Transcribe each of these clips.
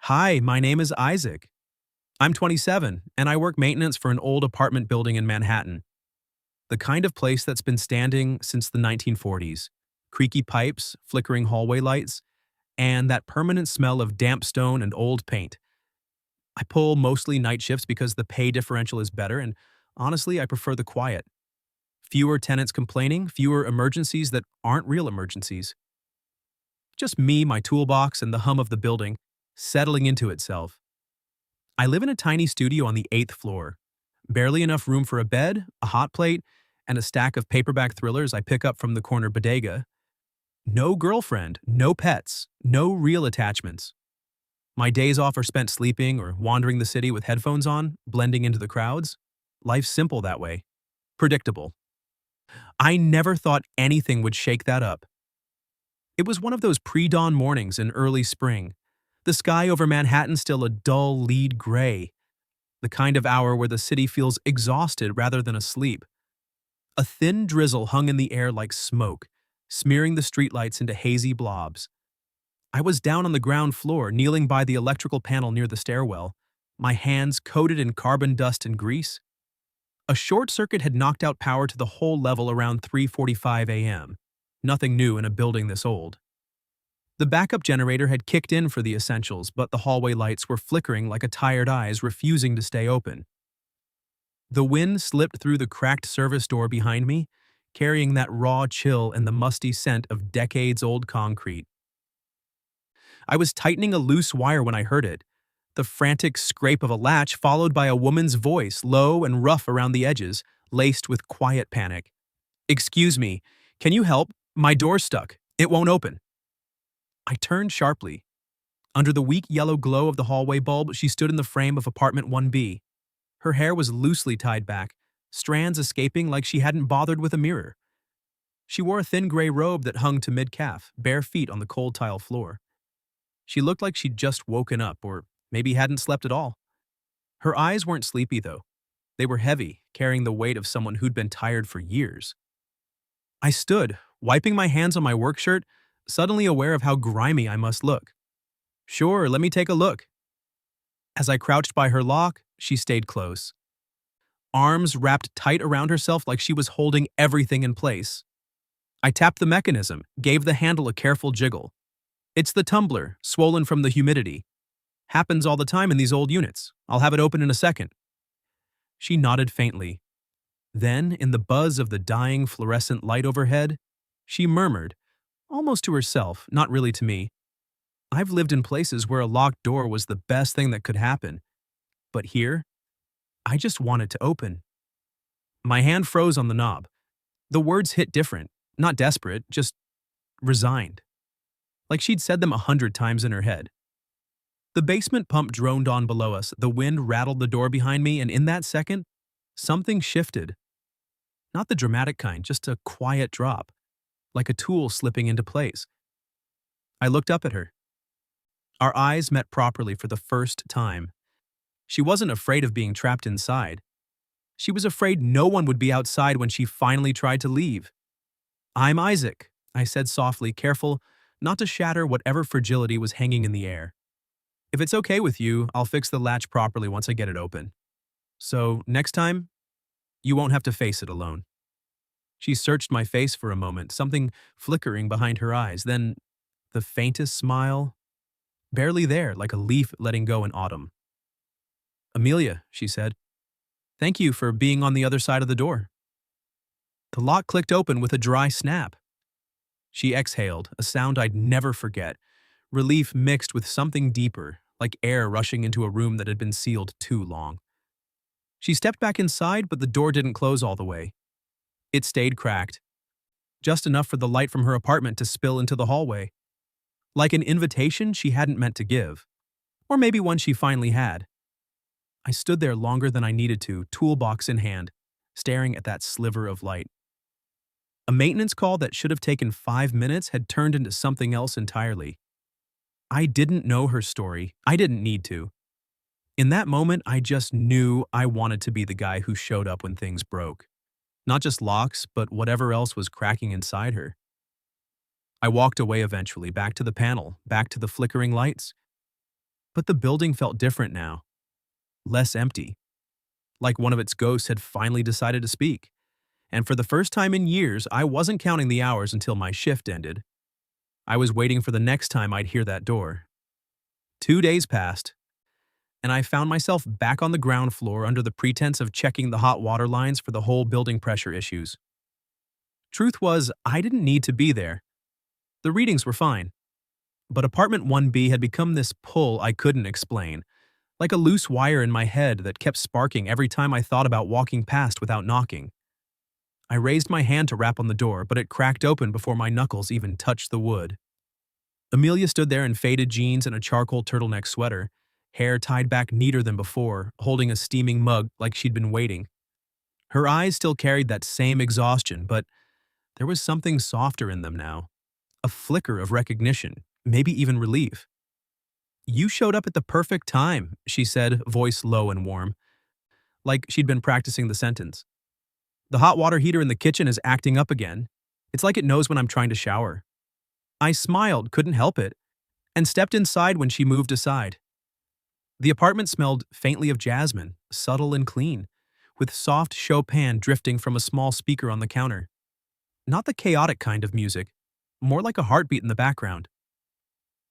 Hi, my name is Isaac. I'm 27, and I work maintenance for an old apartment building in Manhattan, the kind of place that's been standing since the 1940s. Creaky pipes, flickering hallway lights, and that permanent smell of damp stone and old paint. I pull mostly night shifts because the pay differential is better, and honestly, I prefer the quiet. Fewer tenants complaining, fewer emergencies that aren't real emergencies. Just me, my toolbox, and the hum of the building, settling into itself. I live in a tiny studio on the 8th floor. Barely enough room for a bed, a hot plate, and a stack of paperback thrillers I pick up from the corner bodega. No girlfriend, no pets, no real attachments. My days off are spent sleeping or wandering the city with headphones on, blending into the crowds. Life's simple that way. Predictable. I never thought anything would shake that up. It was one of those pre-dawn mornings in early spring. The sky over Manhattan still a dull lead gray, the kind of hour where the city feels exhausted rather than asleep. A thin drizzle hung in the air like smoke, smearing the streetlights into hazy blobs. I was down on the ground floor, kneeling by the electrical panel near the stairwell, my hands coated in carbon dust and grease. A short circuit had knocked out power to the whole level around 3:45 a.m. Nothing new in a building this old. The backup generator had kicked in for the essentials, but the hallway lights were flickering like a tired eyes refusing to stay open. The wind slipped through the cracked service door behind me, carrying that raw chill and the musty scent of decades-old concrete. I was tightening a loose wire when I heard it, the frantic scrape of a latch followed by a woman's voice, low and rough around the edges, laced with quiet panic. "Excuse me, can you help? My door's stuck. It won't open." I turned sharply. Under the weak yellow glow of the hallway bulb, she stood in the frame of apartment 1B. Her hair was loosely tied back, strands escaping like she hadn't bothered with a mirror. She wore a thin gray robe that hung to mid-calf, bare feet on the cold tile floor. She looked like she'd just woken up, or maybe hadn't slept at all. Her eyes weren't sleepy, though. They were heavy, carrying the weight of someone who'd been tired for years. I stood, wiping my hands on my work shirt, suddenly aware of how grimy I must look. "Sure, let me take a look." As I crouched by her lock, she stayed close. Arms wrapped tight around herself like she was holding everything in place. I tapped the mechanism, gave the handle a careful jiggle. "It's the tumbler, swollen from the humidity. Happens all the time in these old units. I'll have it open in a second." She nodded faintly. Then, in the buzz of the dying fluorescent light overhead, she murmured, almost to herself, not really to me, "I've lived in places where a locked door was the best thing that could happen. But here, I just want it to open." My hand froze on the knob. The words hit different, not desperate, just resigned. Like she'd said them 100 times in her head. The basement pump droned on below us, the wind rattled the door behind me, and in that second, something shifted. Not the dramatic kind, just a quiet drop, like a tool slipping into place. I looked up at her. Our eyes met properly for the first time. She wasn't afraid of being trapped inside. She was afraid no one would be outside when she finally tried to leave. "I'm Isaac," I said softly, careful not to shatter whatever fragility was hanging in the air. "If it's okay with you, I'll fix the latch properly once I get it open. So, next time, you won't have to face it alone." She searched my face for a moment, something flickering behind her eyes, then the faintest smile, barely there, like a leaf letting go in autumn. "Amelia," she said, "thank you for being on the other side of the door." The lock clicked open with a dry snap. She exhaled, a sound I'd never forget, relief mixed with something deeper, like air rushing into a room that had been sealed too long. She stepped back inside, but the door didn't close all the way. It stayed cracked, just enough for the light from her apartment to spill into the hallway. Like an invitation she hadn't meant to give. Or maybe one she finally had. I stood there longer than I needed to, toolbox in hand, staring at that sliver of light. A maintenance call that should have taken 5 minutes had turned into something else entirely. I didn't know her story. I didn't need to. In that moment, I just knew I wanted to be the guy who showed up when things broke. Not just locks, but whatever else was cracking inside her. I walked away eventually, back to the panel, back to the flickering lights. But the building felt different now, less empty, like one of its ghosts had finally decided to speak. And for the first time in years, I wasn't counting the hours until my shift ended. I was waiting for the next time I'd hear that door. 2 days passed, and I found myself back on the ground floor under the pretense of checking the hot water lines for the whole building pressure issues. Truth was, I didn't need to be there. The readings were fine. But apartment 1B had become this pull I couldn't explain, like a loose wire in my head that kept sparking every time I thought about walking past without knocking. I raised my hand to rap on the door, but it cracked open before my knuckles even touched the wood. Amelia stood there in faded jeans and a charcoal turtleneck sweater, hair tied back neater than before, holding a steaming mug like she'd been waiting. Her eyes still carried that same exhaustion, but there was something softer in them now. A flicker of recognition, maybe even relief. "You showed up at the perfect time," she said, voice low and warm, like she'd been practicing the sentence. "The hot water heater in the kitchen is acting up again. It's like it knows when I'm trying to shower." I smiled, couldn't help it, and stepped inside when she moved aside. The apartment smelled faintly of jasmine, subtle and clean, with soft Chopin drifting from a small speaker on the counter. Not the chaotic kind of music, more like a heartbeat in the background.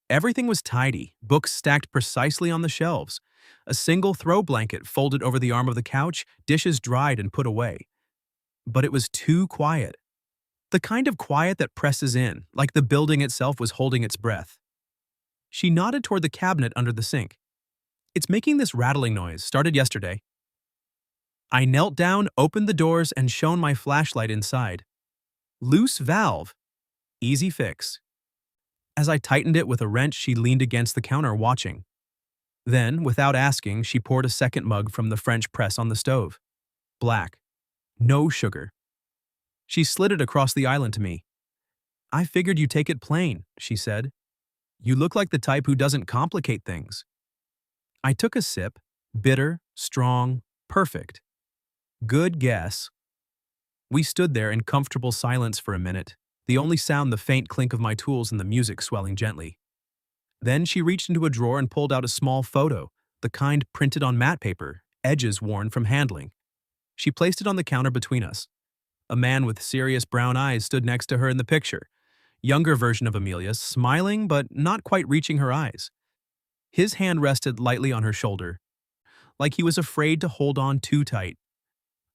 Everything was tidy, books stacked precisely on the shelves, a single throw blanket folded over the arm of the couch, dishes dried and put away. But it was too quiet. The kind of quiet that presses in, like the building itself was holding its breath. She nodded toward the cabinet under the sink. "It's making this rattling noise, started yesterday." I knelt down, opened the doors, and shone my flashlight inside. Loose valve. Easy fix. As I tightened it with a wrench, she leaned against the counter watching. Then, without asking, she poured a second mug from the French press on the stove. Black. No sugar. She slid it across the island to me. "I figured you'd take it plain," she said. "You look like the type who doesn't complicate things." I took a sip. Bitter, strong, perfect. Good guess. We stood there in comfortable silence for a minute, the only sound the faint clink of my tools and the music swelling gently. Then she reached into a drawer and pulled out a small photo, the kind printed on matte paper, edges worn from handling. She placed it on the counter between us. A man with serious brown eyes stood next to her in the picture, younger version of Amelia, smiling but not quite reaching her eyes. His hand rested lightly on her shoulder, like he was afraid to hold on too tight.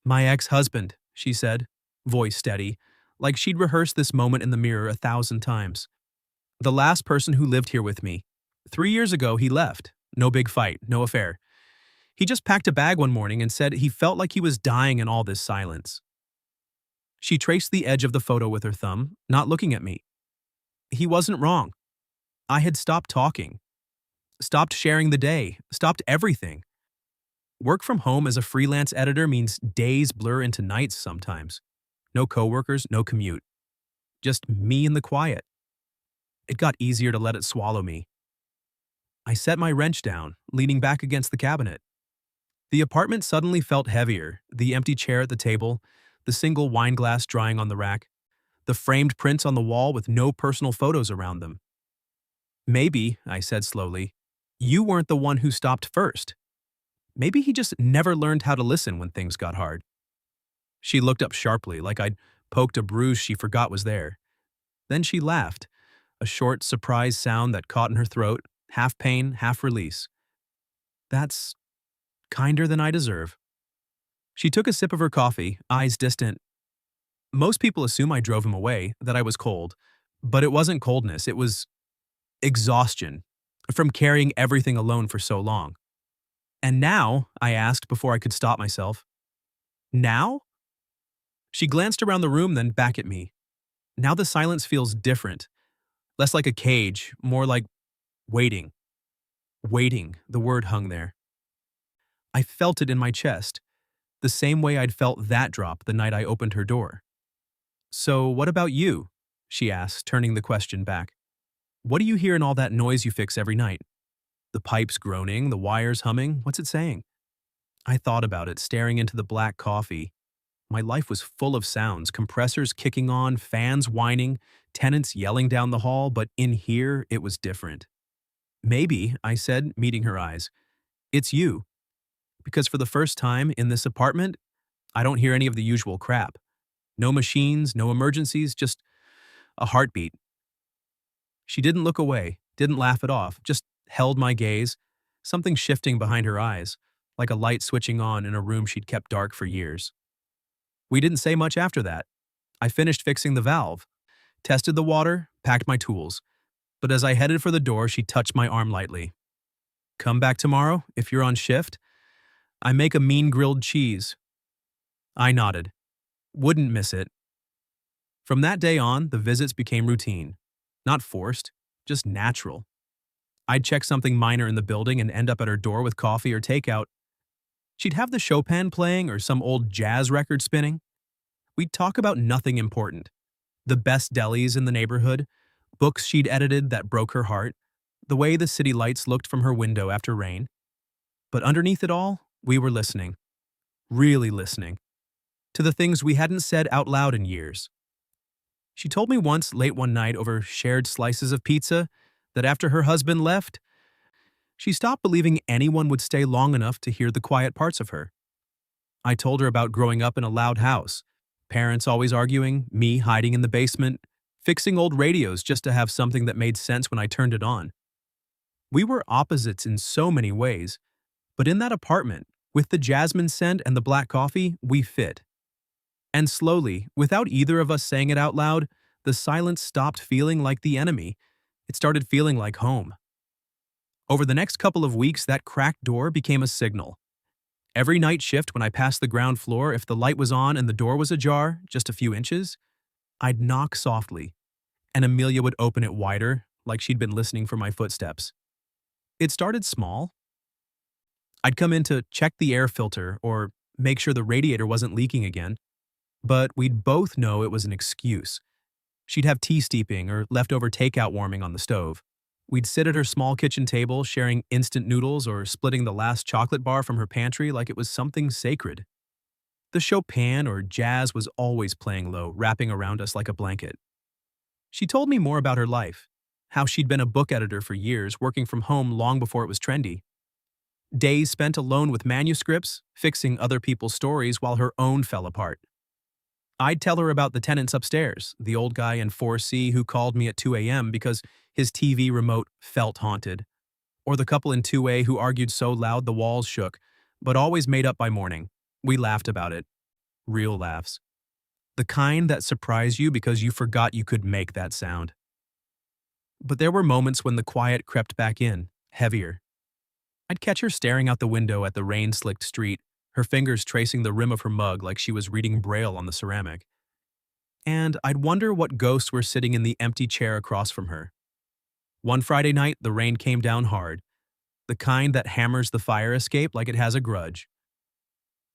"My ex-husband," she said, voice steady, like she'd rehearsed this moment in the mirror 1,000 times. "The last person who lived here with me. 3 years ago, he left. No big fight, no affair. He just packed a bag one morning and said he felt like he was dying in all this silence." She traced the edge of the photo with her thumb, not looking at me. He wasn't wrong. I had stopped talking. Stopped sharing the day. Stopped everything. Work from home as a freelance editor means days blur into nights sometimes. No coworkers, no commute. Just me in the quiet. It got easier to let it swallow me. I set my wrench down, leaning back against the cabinet. The apartment suddenly felt heavier, the empty chair at the table, the single wine glass drying on the rack, the framed prints on the wall with no personal photos around them. "Maybe," I said slowly, "you weren't the one who stopped first. Maybe he just never learned how to listen when things got hard." She looked up sharply, like I'd poked a bruise she forgot was there. Then she laughed, a short, surprised sound that caught in her throat, half pain, half release. "That's kinder than I deserve." She took a sip of her coffee, eyes distant. "Most people assume I drove him away, that I was cold. But it wasn't coldness, it was exhaustion from carrying everything alone for so long." "And now?" I asked before I could stop myself. "Now?" She glanced around the room, then back at me. "Now the silence feels different. Less like a cage, more like waiting." Waiting, the word hung there. I felt it in my chest, the same way I'd felt that drop the night I opened her door. "So what about you?" she asked, turning the question back. "What do you hear in all that noise you fix every night? The pipes groaning, the wires humming, what's it saying?" I thought about it, staring into the black coffee. My life was full of sounds, compressors kicking on, fans whining, tenants yelling down the hall, but in here it was different. Maybe, I said, meeting her eyes. It's you. Because for the first time in this apartment, I don't hear any of the usual crap. No machines, no emergencies, just a heartbeat. She didn't look away, didn't laugh it off, just held my gaze, something shifting behind her eyes, like a light switching on in a room she'd kept dark for years. We didn't say much after that. I finished fixing the valve, tested the water, packed my tools. But as I headed for the door, she touched my arm lightly. Come back tomorrow, if you're on shift. I make a mean grilled cheese. I nodded. Wouldn't miss it. From that day on, the visits became routine. Not forced, just natural. I'd check something minor in the building and end up at her door with coffee or takeout. She'd have the Chopin playing or some old jazz record spinning. We'd talk about nothing important. The best delis in the neighborhood, books she'd edited that broke her heart, the way the city lights looked from her window after rain. But underneath it all, we were listening. Really listening. To the things we hadn't said out loud in years. She told me once late one night over shared slices of pizza that after her husband left, she stopped believing anyone would stay long enough to hear the quiet parts of her. I told her about growing up in a loud house, parents always arguing, me hiding in the basement, fixing old radios just to have something that made sense when I turned it on. We were opposites in so many ways, but in that apartment, with the jasmine scent and the black coffee, we fit. And slowly, without either of us saying it out loud, the silence stopped feeling like the enemy. It started feeling like home. Over the next couple of weeks, that cracked door became a signal. Every night shift when I passed the ground floor, if the light was on and the door was ajar, just a few inches, I'd knock softly, and Amelia would open it wider, like she'd been listening for my footsteps. It started small. I'd come in to check the air filter or make sure the radiator wasn't leaking again. But we'd both know it was an excuse. She'd have tea steeping or leftover takeout warming on the stove. We'd sit at her small kitchen table sharing instant noodles or splitting the last chocolate bar from her pantry like it was something sacred. The Chopin or jazz was always playing low, wrapping around us like a blanket. She told me more about her life, how she'd been a book editor for years, working from home long before it was trendy. Days spent alone with manuscripts, fixing other people's stories while her own fell apart. I'd tell her about the tenants upstairs, the old guy in 4C who called me at 2 a.m. because his TV remote felt haunted, or the couple in 2A who argued so loud the walls shook, but always made up by morning. We laughed about it. Real laughs. The kind that surprise you because you forgot you could make that sound. But there were moments when the quiet crept back in, heavier. I'd catch her staring out the window at the rain-slicked street, her fingers tracing the rim of her mug like she was reading Braille on the ceramic. And I'd wonder what ghosts were sitting in the empty chair across from her. One Friday night, the rain came down hard, the kind that hammers the fire escape like it has a grudge.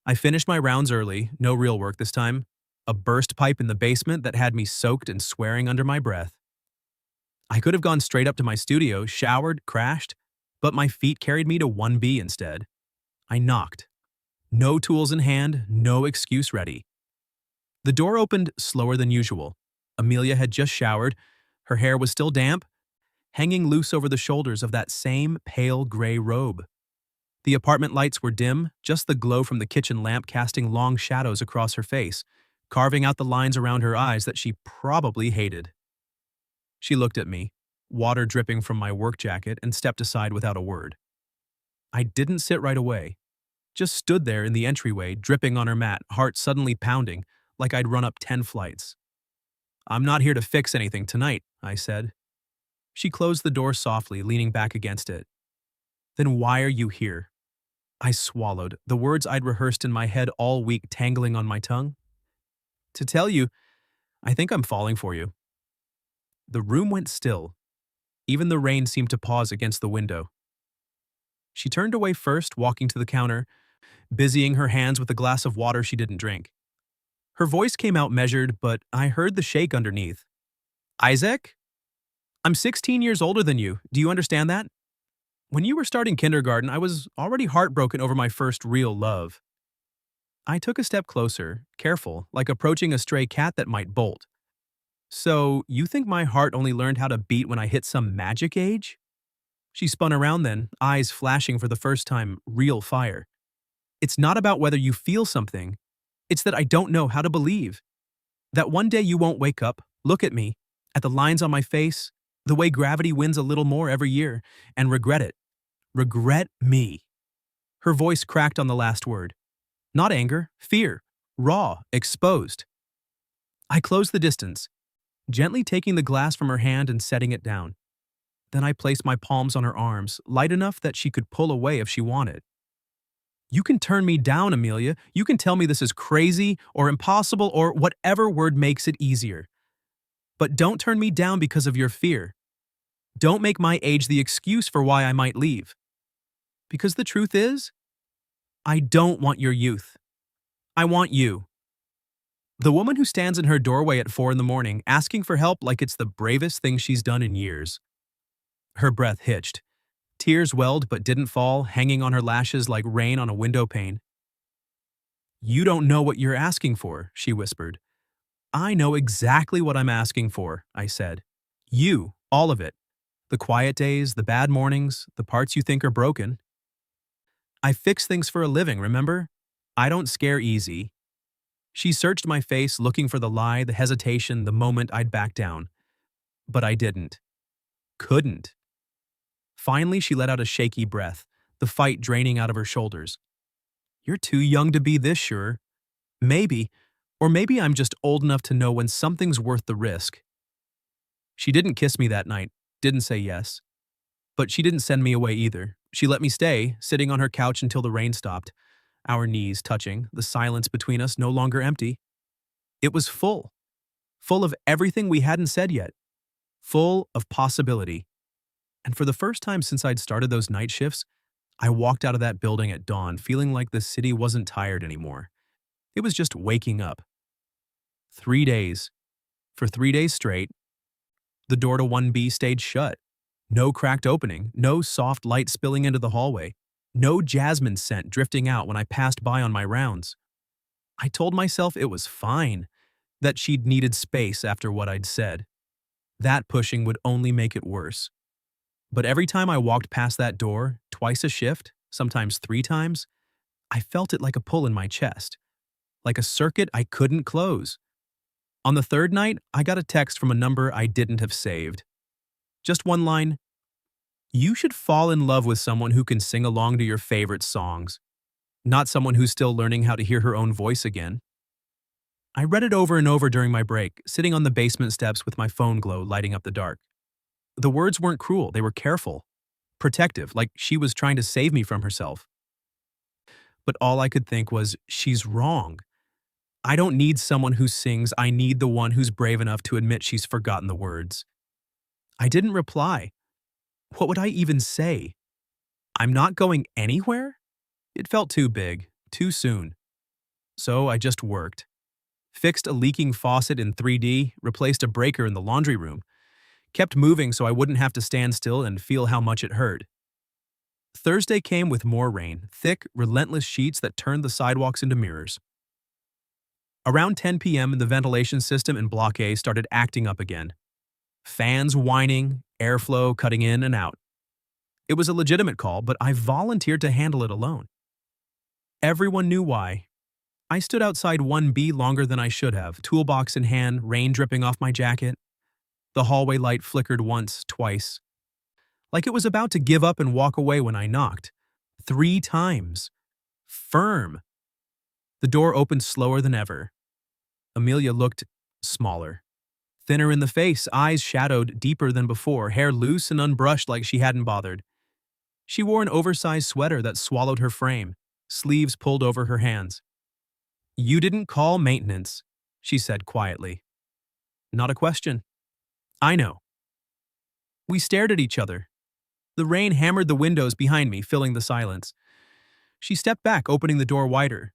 I finished my rounds early, no real work this time, a burst pipe in the basement that had me soaked and swearing under my breath. I could have gone straight up to my studio, showered, crashed, but my feet carried me to 1B instead. I knocked. No tools in hand, no excuse ready. The door opened slower than usual. Amelia had just showered. Her hair was still damp, hanging loose over the shoulders of that same pale gray robe. The apartment lights were dim, just the glow from the kitchen lamp casting long shadows across her face, carving out the lines around her eyes that she probably hated. She looked at me, water dripping from my work jacket, and stepped aside without a word. I didn't sit right away. Just stood there in the entryway, dripping on her mat, heart suddenly pounding, like I'd run up 10 flights. I'm not here to fix anything tonight, I said. She closed the door softly, leaning back against it. Then why are you here? I swallowed, the words I'd rehearsed in my head all week tangling on my tongue. To tell you, I think I'm falling for you. The room went still. Even the rain seemed to pause against the window. She turned away first, walking to the counter, busying her hands with a glass of water she didn't drink. Her voice came out measured, but I heard the shake underneath. Isaac? I'm 16 years older than you. Do you understand that? When you were starting kindergarten, I was already heartbroken over my first real love. I took a step closer, careful, like approaching a stray cat that might bolt. So, you think my heart only learned how to beat when I hit some magic age? She spun around then, eyes flashing for the first time, real fire. It's not about whether you feel something. It's that I don't know how to believe. That one day you won't wake up, look at me, at the lines on my face, the way gravity wins a little more every year, and regret it. Regret me. Her voice cracked on the last word. Not anger, fear. Raw, exposed. I closed the distance, gently taking the glass from her hand and setting it down. Then I placed my palms on her arms, light enough that she could pull away if she wanted. You can turn me down, Amelia. You can tell me this is crazy or impossible or whatever word makes it easier. But don't turn me down because of your fear. Don't make my age the excuse for why I might leave. Because the truth is, I don't want your youth. I want you. The woman who stands in her doorway at 4 in the morning asking for help like it's the bravest thing she's done in years. Her breath hitched. Tears welled but didn't fall, hanging on her lashes like rain on a window pane. You don't know what you're asking for, she whispered. I know exactly what I'm asking for, I said. You, all of it. The quiet days, the bad mornings, the parts you think are broken. I fix things for a living, remember? I don't scare easy. She searched my face, looking for the lie, the hesitation, the moment I'd back down. But I didn't. Couldn't. Finally, she let out a shaky breath, the fight draining out of her shoulders. You're too young to be this sure. Maybe, or maybe I'm just old enough to know when something's worth the risk. She didn't kiss me that night, didn't say yes. But she didn't send me away either. She let me stay, sitting on her couch until the rain stopped, our knees touching, the silence between us no longer empty. It was full. Full of everything we hadn't said yet. Full of possibility. And for the first time since I'd started those night shifts, I walked out of that building at dawn feeling like the city wasn't tired anymore. It was just waking up. 3 days. For 3 days straight, the door to 1B stayed shut. No cracked opening, no soft light spilling into the hallway, no jasmine scent drifting out when I passed by on my rounds. I told myself it was fine, that she'd needed space after what I'd said. That pushing would only make it worse. But every time I walked past that door, twice a shift, sometimes 3 times, I felt it like a pull in my chest, like a circuit I couldn't close. On the 3rd night, I got a text from a number I didn't have saved. Just one line, you should fall in love with someone who can sing along to your favorite songs, not someone who's still learning how to hear her own voice again. I read it over and over during my break, sitting on the basement steps with my phone glow lighting up the dark. The words weren't cruel, they were careful, protective, like she was trying to save me from herself. But all I could think was, she's wrong. I don't need someone who sings, I need the one who's brave enough to admit she's forgotten the words. I didn't reply. What would I even say? I'm not going anywhere? It felt too big, too soon. So I just worked. Fixed a leaking faucet in 3D, replaced a breaker in the laundry room, kept moving so I wouldn't have to stand still and feel how much it hurt. Thursday came with more rain, thick, relentless sheets that turned the sidewalks into mirrors. Around 10 p.m., the ventilation system in Block A started acting up again. Fans whining, airflow cutting in and out. It was a legitimate call, but I volunteered to handle it alone. Everyone knew why. I stood outside 1B longer than I should have, toolbox in hand, rain dripping off my jacket. The hallway light flickered once, twice. Like it was about to give up and walk away when I knocked. 3 times. Firm. The door opened slower than ever. Amelia looked smaller. Thinner in the face, eyes shadowed deeper than before, hair loose and unbrushed like she hadn't bothered. She wore an oversized sweater that swallowed her frame, sleeves pulled over her hands. You didn't call maintenance, she said quietly. Not a question. I know. We stared at each other. The rain hammered the windows behind me, filling the silence. She stepped back, opening the door wider.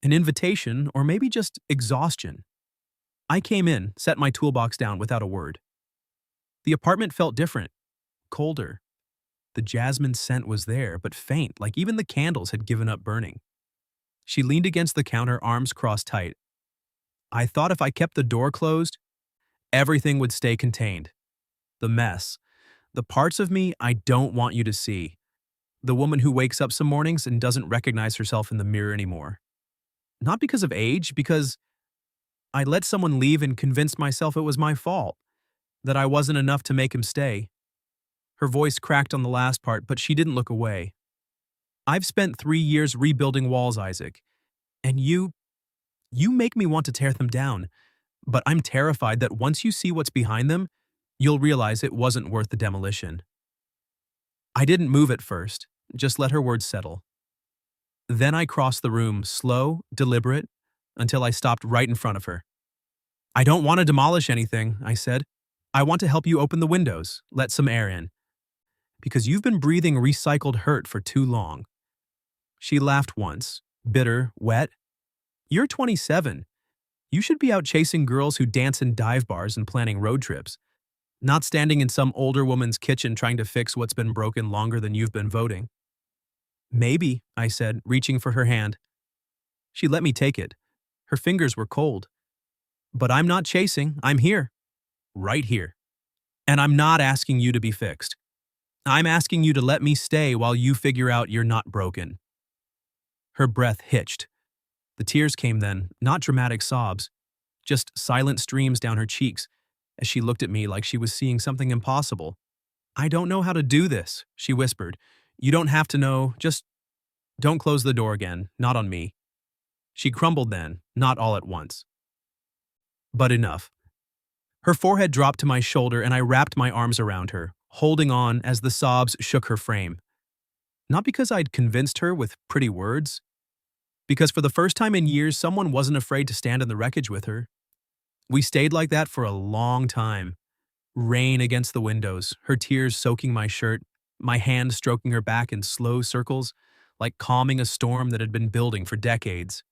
An invitation, or maybe just exhaustion. I came in, set my toolbox down without a word. The apartment felt different, colder. The jasmine scent was there, but faint, like even the candles had given up burning. She leaned against the counter, arms crossed tight. I thought if I kept the door closed, everything would stay contained. The mess, The parts of me I don't want you to see. The woman who wakes up some mornings and doesn't recognize herself in the mirror anymore. Not because of age, because I let someone leave and convinced myself it was my fault, that I wasn't enough to make him stay. Her voice cracked on the last part, but she didn't look away. I've spent 3 years rebuilding walls, Isaac, and you make me want to tear them down, but I'm terrified that once you see what's behind them, you'll realize it wasn't worth the demolition. I didn't move at first, just let her words settle. Then I crossed the room, slow, deliberate, until I stopped right in front of her. I don't want to demolish anything, I said. I want to help you open the windows, let some air in. Because you've been breathing recycled hurt for too long. She laughed once, bitter, wet. You're 27. You should be out chasing girls who dance in dive bars and planning road trips, not standing in some older woman's kitchen trying to fix what's been broken longer than you've been voting. Maybe, I said, reaching for her hand. She let me take it. Her fingers were cold. But I'm not chasing, I'm here. Right here. And I'm not asking you to be fixed. I'm asking you to let me stay while you figure out you're not broken. Her breath hitched. The tears came then, not dramatic sobs, just silent streams down her cheeks as she looked at me like she was seeing something impossible. I don't know how to do this, she whispered. You don't have to know, just don't close the door again, not on me. She crumbled then, not all at once. But enough. Her forehead dropped to my shoulder and I wrapped my arms around her, holding on as the sobs shook her frame. Not because I'd convinced her with pretty words, because for the first time in years, someone wasn't afraid to stand in the wreckage with her. We stayed like that for a long time. Rain against the windows, her tears soaking my shirt, my hand stroking her back in slow circles, like calming a storm that had been building for decades.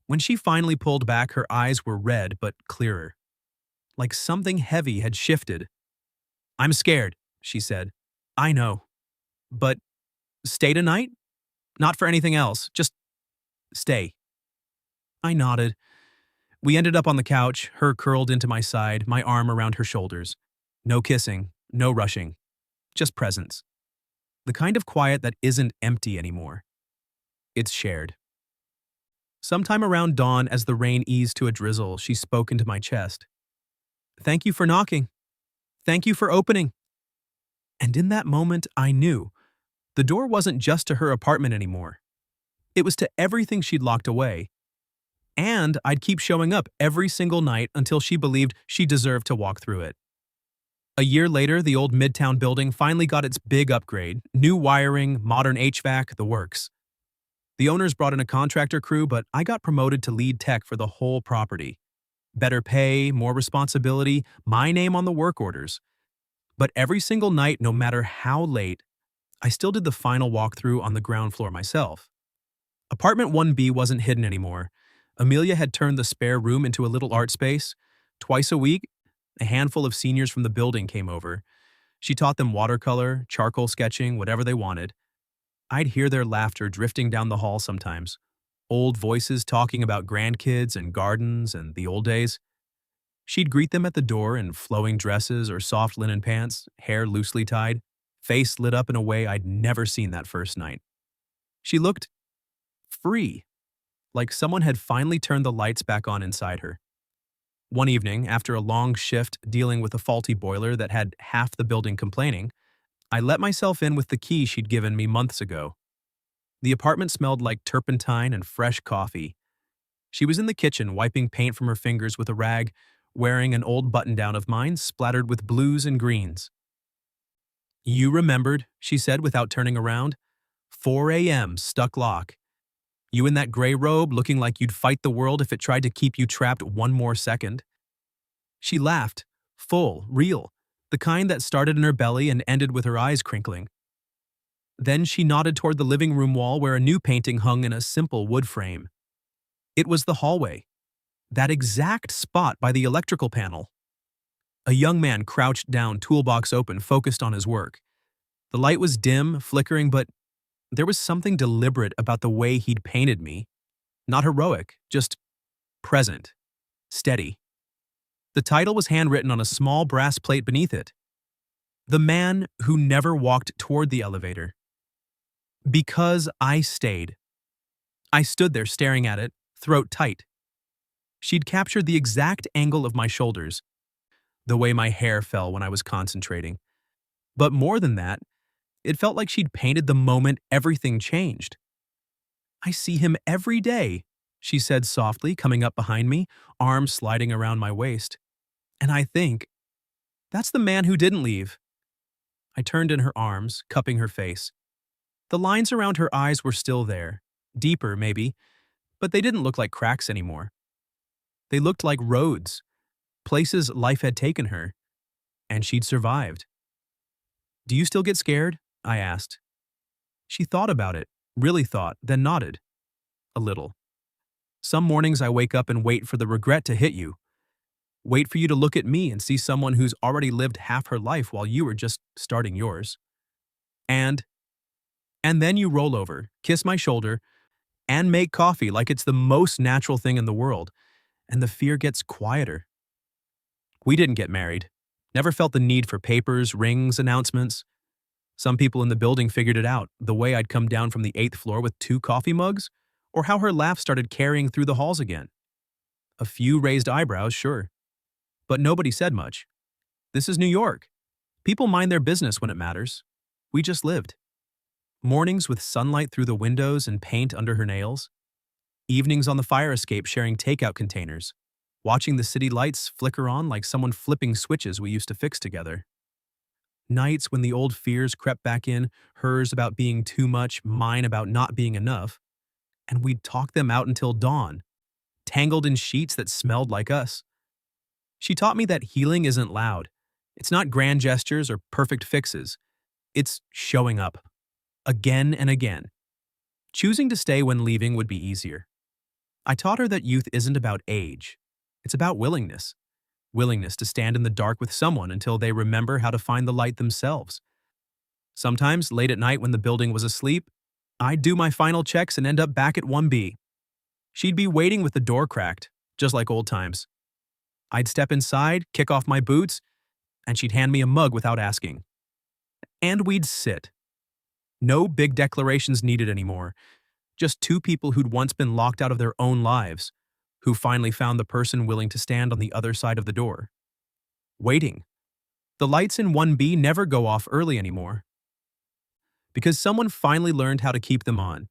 When she finally pulled back, her eyes were red but clearer. Like something heavy had shifted. I'm scared, she said. I know. But stay tonight? Not for anything else, just stay. I nodded. We ended up on the couch, her curled into my side, my arm around her shoulders. No kissing, no rushing, just presence. The kind of quiet that isn't empty anymore. It's shared. Sometime around dawn, as the rain eased to a drizzle, she spoke into my chest. Thank you for knocking. Thank you for opening. And in that moment, I knew the door wasn't just to her apartment anymore. It was to everything she'd locked away. And I'd keep showing up every single night until she believed she deserved to walk through it. A year later, the old Midtown building finally got its big upgrade, new wiring, modern HVAC, the works. The owners brought in a contractor crew, but I got promoted to lead tech for the whole property. Better pay, more responsibility, my name on the work orders. But every single night, no matter how late, I still did the final walkthrough on the ground floor myself. Apartment 1B wasn't hidden anymore. Amelia had turned the spare room into a little art space. Twice a week, a handful of seniors from the building came over. She taught them watercolor, charcoal sketching, whatever they wanted. I'd hear their laughter drifting down the hall sometimes. Old voices talking about grandkids and gardens and the old days. She'd greet them at the door in flowing dresses or soft linen pants, hair loosely tied, face lit up in a way I'd never seen that first night. She looked free, like someone had finally turned the lights back on inside her. One evening, after a long shift dealing with a faulty boiler that had half the building complaining, I let myself in with the key she'd given me months ago. The apartment smelled like turpentine and fresh coffee. She was in the kitchen wiping paint from her fingers with a rag, wearing an old button-down of mine splattered with blues and greens. You remembered, she said without turning around. 4 a.m., stuck lock. You in that gray robe looking like you'd fight the world if it tried to keep you trapped one more second. She laughed, full, real, the kind that started in her belly and ended with her eyes crinkling. Then she nodded toward the living room wall where a new painting hung in a simple wood frame. It was the hallway, that exact spot by the electrical panel. A young man crouched down, toolbox open, focused on his work. The light was dim, flickering, but there was something deliberate about the way he'd painted me. Not heroic, just present, steady. The title was handwritten on a small brass plate beneath it. The man who never walked toward the elevator. Because I stayed. I stood there staring at it, throat tight. She'd captured the exact angle of my shoulders, the way my hair fell when I was concentrating. But more than that, it felt like she'd painted the moment everything changed. I see him every day, she said softly, coming up behind me, arms sliding around my waist. And I think, that's the man who didn't leave. I turned in her arms, cupping her face. The lines around her eyes were still there, deeper maybe, but they didn't look like cracks anymore. They looked like roads, places life had taken her, and she'd survived. Do you still get scared? I asked. She thought about it, really thought, then nodded. A little. Some mornings I wake up and wait for the regret to hit you. Wait for you to look at me and see someone who's already lived half her life while you were just starting yours. And then you roll over, kiss my shoulder, and make coffee like it's the most natural thing in the world, and the fear gets quieter. We didn't get married. Never felt the need for papers, rings, announcements. Some people in the building figured it out, the way I'd come down from the 8th floor with 2 coffee mugs, or how her laugh started carrying through the halls again. A few raised eyebrows, sure. But nobody said much. This is New York. People mind their business when it matters. We just lived. Mornings with sunlight through the windows and paint under her nails. Evenings on the fire escape sharing takeout containers. Watching the city lights flicker on like someone flipping switches we used to fix together. Nights when the old fears crept back in, hers about being too much, mine about not being enough. And we'd talk them out until dawn, tangled in sheets that smelled like us. She taught me that healing isn't loud. It's not grand gestures or perfect fixes. It's showing up. Again and again. Choosing to stay when leaving would be easier. I taught her that youth isn't about age. It's about willingness. Willingness to stand in the dark with someone until they remember how to find the light themselves. Sometimes, late at night when the building was asleep, I'd do my final checks and end up back at 1B. She'd be waiting with the door cracked, just like old times. I'd step inside, kick off my boots, and she'd hand me a mug without asking. And we'd sit. No big declarations needed anymore. Just 2 people who'd once been locked out of their own lives, who finally found the person willing to stand on the other side of the door. Waiting. The lights in 1B never go off early anymore. Because someone finally learned how to keep them on.